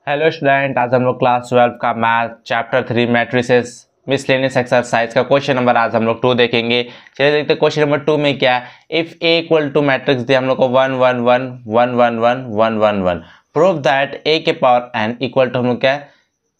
Hello student, आज हम लोग क्लास 12 का math chapter 3 matrices miscellaneous exercise का क्वेश्चन नंबर आज हम लोग 2 देखेंगे। चलिए देखते हैं क्वेश्चन नंबर 2 में क्या है। If A equal to matrix दिया हम लोग को 1 1 1 1 1 1 1 1 1, प्रूव दैट ए के पावर एन इक्वल टू हम लोग क्या है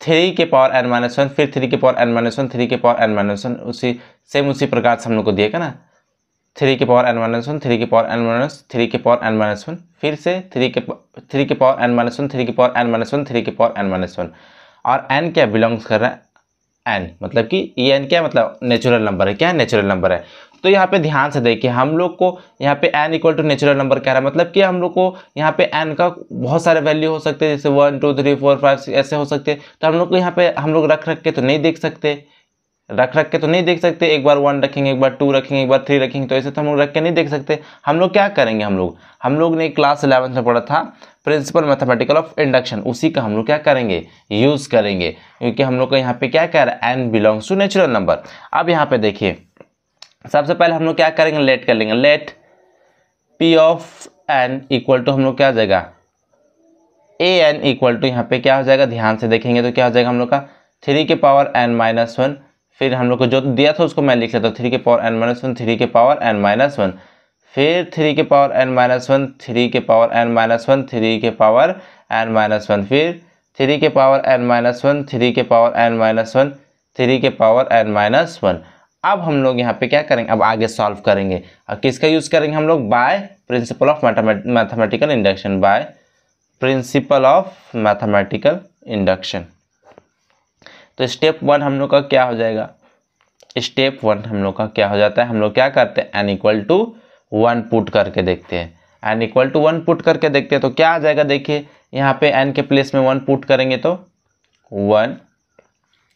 3 के पावर एन माइनस 1, फिर 3 के पावर एन माइनस 1, 3 के पावर एन माइनस 1, उसी प्रकार से हम लोग को दिएगा ना 3 के पावर एन माइनस 1, 3 के पावर एन माइनस 3 के पावर एन माइनस 1, फिर से 3 के पावर एन माइनस 1, 3 के पावर एन माइनस 1, 3 के पावर एन माइनस 1। और एन क्या बिलोंग्स कर रहा है एन, मतलब कि ये एन क्या मतलब नेचुरल नंबर है। क्या है? नेचुरल नंबर है। तो यहाँ पे ध्यान से देखिए, हम लोग को यहाँ पे n equal to natural number कह रहा है, मतलब कि हम लोग को यहाँ पे एन का बहुत सारे वैल्यू हो सकते हैं, जैसे 1 2 3 4 5 6 ऐसे हो सकते हैं। तो हम लोग को यहाँ पे हम लोग रख के तो नहीं देख सकते, एक बार 1 रखेंगे, एक बार 2 रखेंगे, एक बार 3 रखेंगे, तो ऐसे तो हम लोग रख के नहीं देख सकते। हम लोग क्या करेंगे, हम लोग ने क्लास 11 में पढ़ा था प्रिंसिपल मैथमेटिकल ऑफ इंडक्शन, उसी का हम लोग क्या करेंगे, यूज करेंगे, क्योंकि हम लोग को यहाँ पे क्या कह रहा है n belongs to natural number. अब यहाँ पे देखिए, सबसे पहले हम लोग क्या करेंगे, लेट कर लेंगे। Let P of n equal to हम लोग क्या हो जाएगा ए एन इक्वल टू यहाँ पे क्या हो जाएगा, ध्यान से देखेंगे तो क्या हो जाएगा हम लोग का 3 के पावर एन माइनस 1, फिर हम लोग को जो दिया था उसको मैं लिख लेता हूँ 3 के पावर एन माइनस 1, 3 के पावर एन माइनस 1, फिर 3 के पावर एन माइनस 1, 3 के पावर एन माइनस 1, 3 के पावर एन माइनस 1, फिर 3 के पावर एन माइनस 1, 3 के पावर एन माइनस 1, 3 के पावर एन माइनस 1। अब हम लोग यहाँ पे क्या करेंगे, अब आगे सॉल्व करेंगे। अब किसका यूज करेंगे हम लोग, by principle of mathematical induction, by principle of mathematical induction. तो स्टेप 1 हम लोग का क्या हो जाएगा, स्टेप 1 हम लोग का क्या हो जाता है, हम लोग क्या करते हैं एन इक्वल टू 1 पुट करके देखते हैं। एन इक्वल टू 1 पुट करके देखते हैं तो क्या आ जाएगा, देखिए यहाँ पे एन के प्लेस में 1 पुट करेंगे तो 1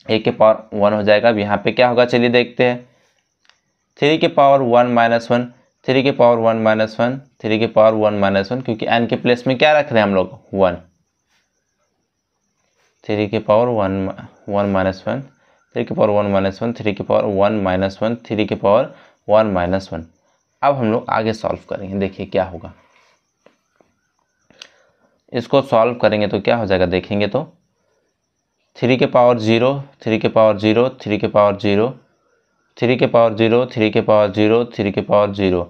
ए के पावर 1 हो जाएगा। अब यहाँ पे क्या होगा, चलिए देखते हैं 3 के पावर 1 माइनस 1, 3 के पावर 1 माइनस 1, 3 के पावर 1 माइनस 1, क्योंकि एन के प्लेस में क्या रख रहे हैं हम लोग 1, 3 के पावर 1 माइनस 1, 3 के पावर 1 माइनस 1, 3 के पावर 1 माइनस 1, 3 के पावर 1 माइनस 1। अब हम लोग आगे सॉल्व करेंगे, देखिए क्या होगा। इसको सॉल्व करेंगे तो क्या हो जाएगा, देखेंगे तो 3 के पावर 0, 3 के पावर 0, 3 के पावर 0, 3 के पावर 0, 3 के पावर 0, 3 के पावर 0,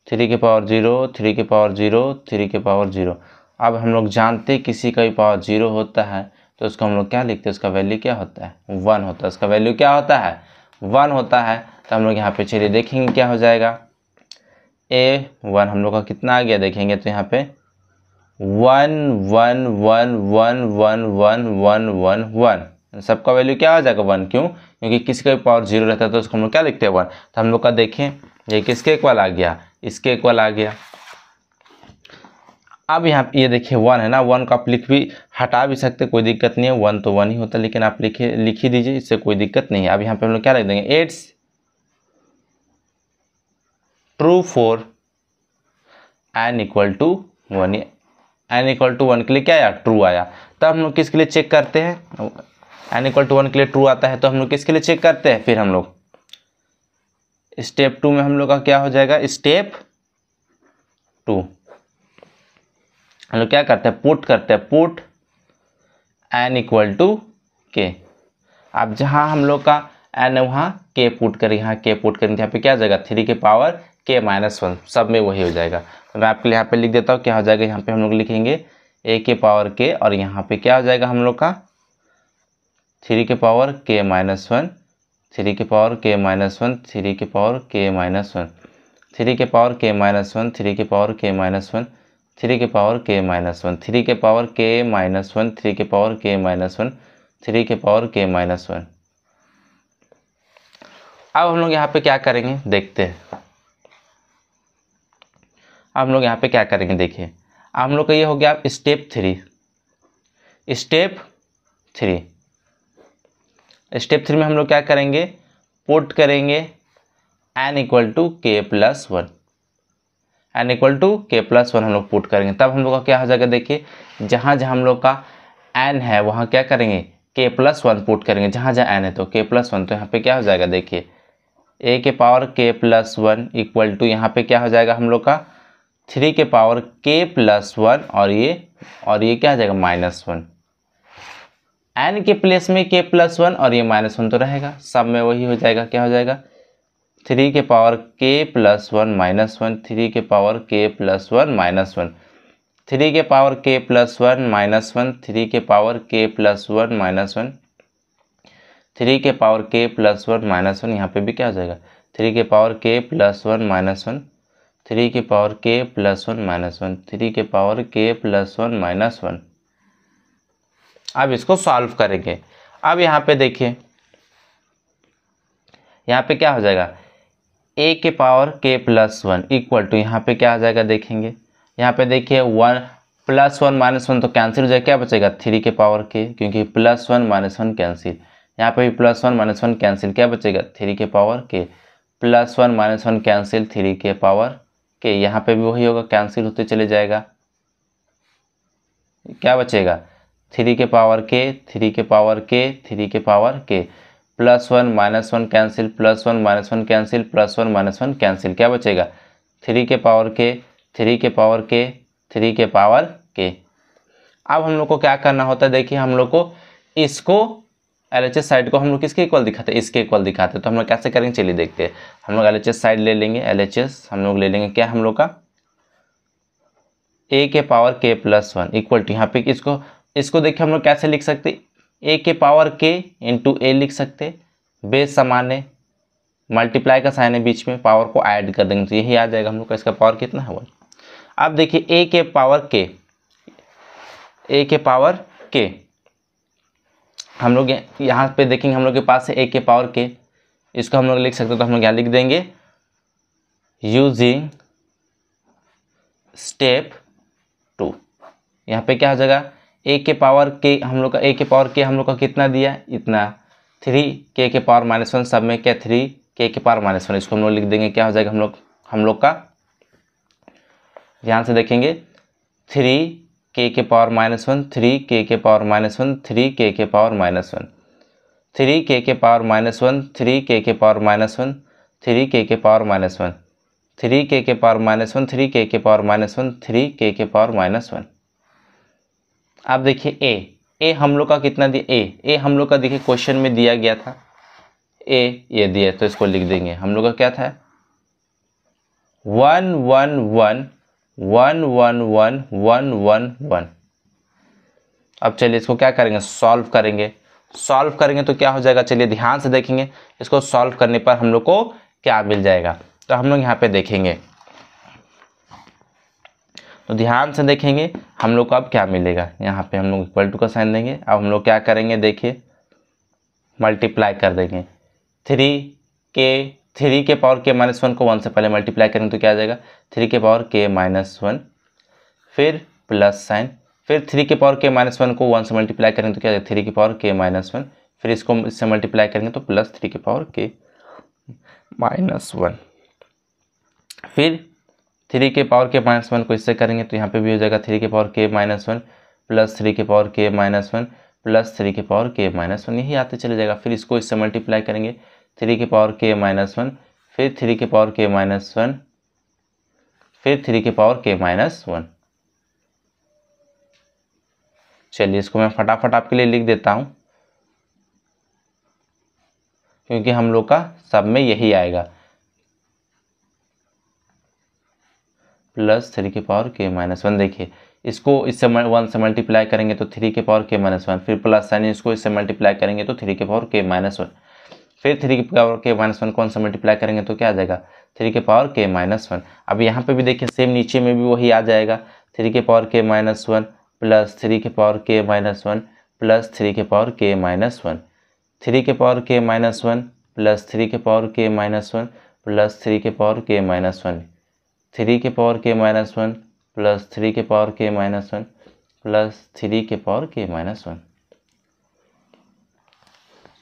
3 के पावर 0, 3 के पावर 0, 3 के पावर 0। अब हम लोग जानते हैं किसी का भी पावर 0 होता है तो उसको हम लोग क्या लिखते हैं, उसका वैल्यू क्या होता है 1 होता है, उसका वैल्यू क्या होता है 1 होता है। तो हम लोग यहाँ पे चलिए देखेंगे क्या हो जाएगा, ए 1 हम लोग का कितना आ गया, देखेंगे तो यहाँ पे 1 1 1 1 1 1 1 1 1, सबका वैल्यू क्या हो जाएगा 1, क्यों, क्योंकि किसी का भी पावर 0 रहता है तो उसको हम लोग क्या लिखते हैं 1। तो हम लोग का देखें ये किसके इक्वल आ गया, इसके इक्वल आ गया। अब यहाँ ये देखिए 1 है ना, 1 को आप लिख भी हटा भी सकते, कोई दिक्कत नहीं है, 1 तो 1 ही होता है, लेकिन आप लिख ही दीजिए, इससे कोई दिक्कत नहीं है। अब यहाँ पे हम लोग क्या लिख देंगे, it's true for n equal to 1, n equal to 1 के लिए क्या आया, ट्रू आया। तब हम लोग किसके लिए चेक करते हैं, एन इक्वल टू 1 के लिए ट्रू आता है तो हम लोग किसके लिए चेक करते हैं, फिर हम लोग स्टेप 2 में हम लोग का क्या हो जाएगा, स्टेप 2 हम लोग क्या करते हैं, पुट करते हैं, पुट एन इक्वल टू के। अब जहाँ हम लोग का एन है वहाँ के पुट करें, यहाँ के पुट करें, यहाँ पे क्या हो जाएगा 3 के पावर के माइनस 1, सब में वही हो जाएगा। तो मैं आपके लिए यहाँ पे लिख देता हूँ क्या हो जाएगा, यहाँ पे हम लोग लिखेंगे ए के पावर के, और यहाँ पे क्या हो जाएगा हम लोग का 3 के पावर के माइनस 1, 3 के पावर के माइनस 1, 3 के पावर के माइनस 1, 3 के पावर के माइनस 1, 3 के पावर के माइनस 1, 3 के पावर के माइनस 1, 3 के पावर के माइनस 1, 3 के पावर के माइनस 1, 3 के पावर के माइनस 1। अब हम लोग यहाँ पे क्या करेंगे देखते हैं, हम लोग यहाँ पे क्या करेंगे देखिए, हम लोग का ये हो गया स्टेप 3, स्टेप 3 में हम लोग क्या करेंगे, पुट करेंगे एन इक्वल टू के प्लस 1, एन इक्वल टू के प्लस 1 हम लोग पुट करेंगे। तब हम लोग का क्या हो जाएगा, देखिए जहाँ जहाँ हम लोग का एन है वहाँ क्या करेंगे के प्लस 1 पुट करेंगे, जहाँ जहाँ एन है तो के प्लस 1, तो यहाँ पे क्या हो जाएगा, देखिए ए के पावर के प्लस 1 इक्वल टू यहाँ पे क्या हो जाएगा हम लोग का 3 के पावर के प्लस 1, और ये क्या हो जाएगा माइनस 1, n के प्लेस में k प्लस 1 और ये -1 तो रहेगा, सब में वही हो जाएगा, क्या हो जाएगा 3 के पावर k प्लस 1 -1, 3 के पावर k प्लस 1 -1, 3 के पावर k प्लस 1 -1, 3 के पावर k प्लस 1 -1, 3 के पावर k प्लस 1 -1, यहाँ पे भी क्या हो जाएगा 3 के पावर k प्लस 1 -1, 3 के पावर k प्लस 1 -1, 3 के पावर k प्लस 1 -1। अब इसको सॉल्व करेंगे। अब यहाँ पे देखिए, यहाँ पे क्या हो जाएगा a के power k plus 1 equal to, यहाँ पे क्या हो जाएगा देखेंगे, यहाँ पे देखिए 1 प्लस 1 -1 तो कैंसिल हो जाएगा, क्या बचेगा 3 के पावर k, क्योंकि प्लस 1 -1 कैंसिल, यहाँ पे भी प्लस 1 -1 कैंसिल, क्या बचेगा 3 के पावर k, प्लस 1 -1 कैंसिल 3 के पावर k, यहाँ पे भी वही होगा, कैंसिल होते चले जाएगा, क्या बचेगा 3 के पावर k, 3 के पावर k, 3 के power k, plus 1 -1 cancel, plus 1 -1 cancel, plus 1 -1 cancel, क्या बचेगा 3 के पावर k, 3 के पावर k, 3 के पावर k। अब हम लोग को क्या करना होता है, देखिए हम लोग को इसको LHS साइड को हम लोग किसके इक्वल दिखाते हैं, इसके इक्वल दिखाते हैं। तो हम लोग कैसे करेंगे चलिए देखते हैं। हम लोग LHS साइड ले लेंगे, LHS हम लोग ले लेंगे क्या हम लोग का a के power k plus 1 equal to, यहाँ पे इसको देखिए हम लोग कैसे लिख सकते हैं, a के पावर k इंटू a लिख सकते हैं, बेस समान है, मल्टीप्लाई का साइन है बीच में, पावर को ऐड कर देंगे तो यही आ जाएगा हम लोग का, इसका पावर कितना है 1। अब देखिए a के पावर k, a के पावर k हम लोग यहाँ पे देखेंगे, हम लोग के पास है a के पावर k, इसको हम लोग लिख सकते हैं, तो हम लोग यहाँ लिख देंगे यूजिंग स्टेप 2। यहाँ पे क्या हो जाएगा a के पावर k, हम लोग का a के पावर k हम लोग का कितना दिया इतना, 3 k के पावर -1, सब में क्या 3 k के पावर -1, इसको हम लोग लिख देंगे, क्या हो जाएगा हम लोग का ध्यान से देखेंगे 3 k के पावर -1, 3 k के पावर -1, 3 k के पावर -1, 3 k के पावर -1, 3 k के पावर -1, 3 k के पावर -1, 3 k के पावर -1, 3 k के पावर -1, 3 k के पावर -1। अब देखिए a हम लोग का कितना दिया, a हम लोग का देखिए क्वेश्चन में दिया गया था, a ये दिया, तो इसको लिख देंगे, हम लोग का क्या था 1 1 1 1 1 1 1 1 1। अब चलिए इसको क्या करेंगे, सॉल्व करेंगे। सॉल्व करेंगे तो क्या हो जाएगा, चलिए ध्यान से देखेंगे, इसको सॉल्व करने पर हम लोग को क्या मिल जाएगा। तो हम लोग यहाँ पे देखेंगे, तो ध्यान से देखेंगे हम लोग को अब क्या मिलेगा, यहाँ पे हम लोग इक्वल टू का साइन देंगे। अब हम लोग क्या करेंगे देखिए, मल्टीप्लाई कर देंगे 3 के पावर k -1 को 1 से पहले मल्टीप्लाई करेंगे तो क्या आ जाएगा 3 के पावर k -1, फिर प्लस साइन, फिर 3 के पावर k -1 को 1 से मल्टीप्लाई करेंगे तो क्या आ जाएगा 3 के पावर k -1, फिर इसको इससे मल्टीप्लाई करेंगे तो प्लस 3 के पावर k -1, फिर 3 के पावर k -1 को इससे करेंगे तो यहाँ पे भी हो जाएगा 3 के पावर k -1 प्लस 3 के पावर k -1 प्लस 3 के पावर k -1, यही आते चले जाएगा। फिर इसको इससे मल्टीप्लाई करेंगे 3 के पावर k -1, फिर 3 के पावर k -1, फिर 3 के पावर k -1। चलिए इसको मैं फटाफट आपके लिए लिख देता हूँ, क्योंकि हम लोग का सब में यही आएगा, प्लस 3 के पावर k -1। देखिए इसको इससे 1 से मल्टीप्लाई करेंगे तो 3 के पावर k -1, फिर प्लस साइन इसको इससे मल्टीप्लाई करेंगे तो 3 के पावर k -1, फिर 3 के पावर k -1 को 1 से मल्टीप्लाई करेंगे तो क्या आ जाएगा 3 के पावर k -1। अब यहाँ पे भी देखिए सेम नीचे में भी वही आ जाएगा, 3 के पावर k -1 प्लस 3 के पावर k -1 प्लस 3 के पावर k -1, 3 के पावर k -1 प्लस 3 के पावर k -1 प्लस 3 के पावर k -1, 3 के पावर k -1 प्लस 3 के पावर k -1 प्लस 3 के पावर k -1।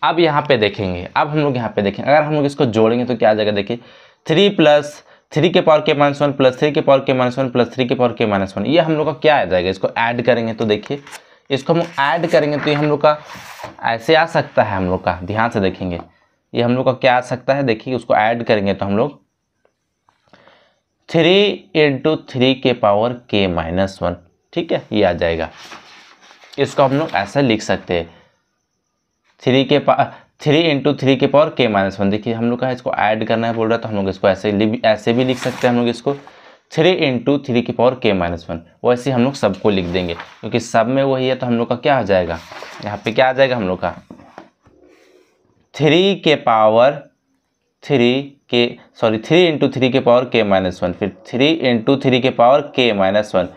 अब यहाँ पे देखेंगे, अब हम लोग यहाँ पे देखेंगे, अगर हम लोग इसको जोड़ेंगे तो क्या आ जाएगा देखिए 3 प्लस 3 के पावर k -1 प्लस 3 के पावर k -1 प्लस 3 के पावर k -1, ये हम लोग का क्या आ जाएगा। इसको ऐड करेंगे तो देखिए, इसको हम ऐड करेंगे तो ये हम लोग का ऐसे आ सकता है, हम लोग का ध्यान से देखेंगे ये हम लोग का क्या आ सकता है, देखिए उसको ऐड करेंगे तो हम लोग 3 × 3 के पावर k -1, ठीक है, ये आ जाएगा। इसको हम लोग ऐसा लिख सकते हैं 3 इंटू 3 के पावर k माइनस 1। देखिए हम लोग का इसको ऐड करना है बोल रहा है, तो हम लोग इसको ऐसे भी लिख सकते हैं हम लोग इसको 3 इंटू 3 के पावर k माइनस 1। वैसे हम लोग सबको लिख देंगे क्योंकि सब में वही है, तो हम लोग का क्या आ जाएगा यहाँ पे, क्या आ जाएगा हम लोग का 3 के पावर 3 इंटू 3 के पावर k माइनस 1, फिर 3 इंटू 3 के पावर k माइनस 1,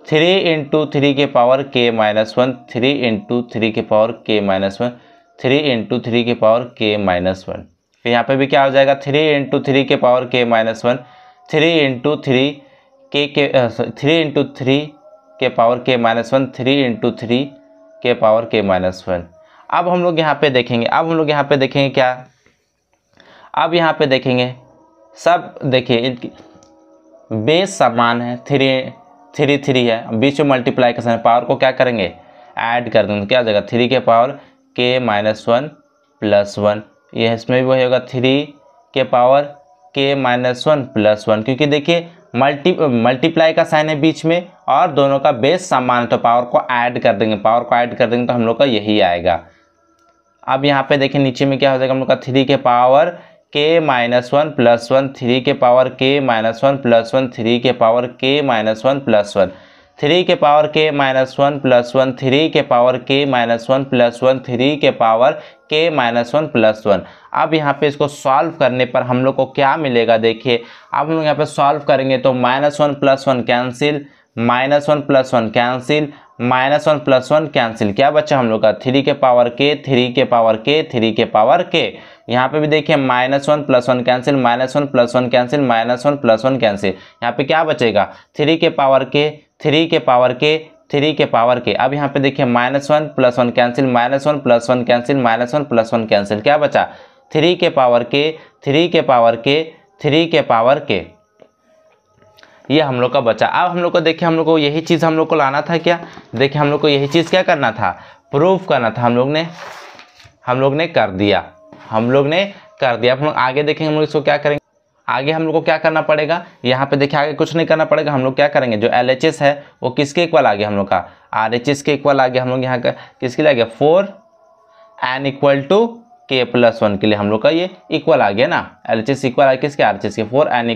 3 इंटू 3 के पावर k माइनस 1, 3 इंटू 3 के पावर k माइनस 1, 3 इंटू 3 के पावर k माइनस 1। फिर यहाँ पे भी क्या हो जाएगा 3 इंटू 3 के पावर k माइनस 1, 3 इंटू 3 के पावर k माइनस 1, 3 इंटू 3 के पावर k माइनस 1। अब हम लोग यहाँ पे देखेंगे, क्या, अब यहाँ पे देखेंगे सब, देखिए बेस समान है, 3 है, बीच में मल्टीप्लाई का पावर को क्या करेंगे ऐड कर देंगे, क्या हो जाएगा 3 के पावर k माइनस 1 प्लस 1। ये इसमें भी वही होगा 3 के पावर k माइनस 1 प्लस 1, क्योंकि देखिए मल्टीप्लाई का साइन है बीच में और दोनों का बेस समान है, तो पावर को ऐड कर देंगे तो हम लोग का यही आएगा। अब यहाँ पे देखिए नीचे में क्या हो जाएगा हम लोग का 3 के पावर k माइनस 1 प्लस 1, 3 के पावर k माइनस 1 प्लस 1, 3 के पावर k माइनस 1 प्लस 1, 3 के पावर k माइनस 1 प्लस 1, 3 के पावर k माइनस 1 प्लस 1, 3 के पावर k माइनस 1 प्लस 1। अब यहाँ पे इसको सॉल्व करने पर हम लोग को क्या मिलेगा, देखिए अब हम लोग यहाँ पे सॉल्व करेंगे तो -1 plus 1 cancel, -1 plus 1 cancel, -1 plus 1 cancel, क्या बचा हम लोग का 3 के पावर k, 3 के पावर k, 3 के पावर k। यहाँ पे भी देखिए -1 plus 1 cancel, -1 plus 1 cancel, -1 plus 1 cancel, यहाँ पे क्या बचेगा 3 के पावर k, 3 के पावर k, 3 के पावर k। अब यहाँ पे देखिए -1 plus 1 cancel, -1 plus 1 cancel, -1 plus 1 cancel, क्या बचा 3 के पावर k, 3 के पावर k, 3 के पावर k, ये हम लोग का बचा। अब हम लोग को देखिए हम लोग को यही चीज़ हम लोग को लाना था, क्या देखिए हम लोग को यही चीज़ क्या करना था, प्रूफ करना था। हम लोग ने कर दिया, हम लोग आगे देखेंगे हम लोग इसको क्या करेंगे, आगे हम लोग को क्या करना पड़ेगा, यहाँ पे देखिए आगे कुछ नहीं करना पड़ेगा। हम लोग क्या करेंगे, जो LHS है वो किसके इक्वल आ गया हम लोग का RHS के इक्वल आ गया। हम लोग यहाँ का किसके लिए आ गया 4n equal to k plus 1 के लिए हम लोग का ये इक्वल आ गया ना, LHS इक्वल आ गया किसके RHS के 4n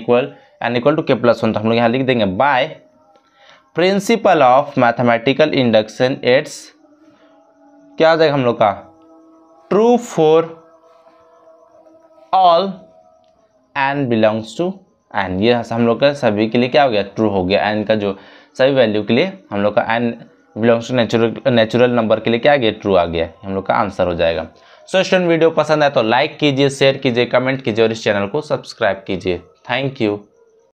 equal to k plus 1। तो हम लोग यहाँ लिख देंगे by principle of mathematical induction it's, क्या आ जाएगा हम लोग का true for all n belongs to n। ये हम लोग का सभी के लिए क्या हो गया ट्रू हो गया, n का जो सभी वैल्यू के लिए हम लोग का n belongs to natural number के लिए क्या आ गया ट्रू आ गया, हम लोग का आंसर हो जाएगा। सो स्टूडेंट वीडियो पसंद आए तो लाइक कीजिए, शेयर कीजिए, कमेंट कीजिए और इस चैनल को सब्सक्राइब कीजिए। Thank you.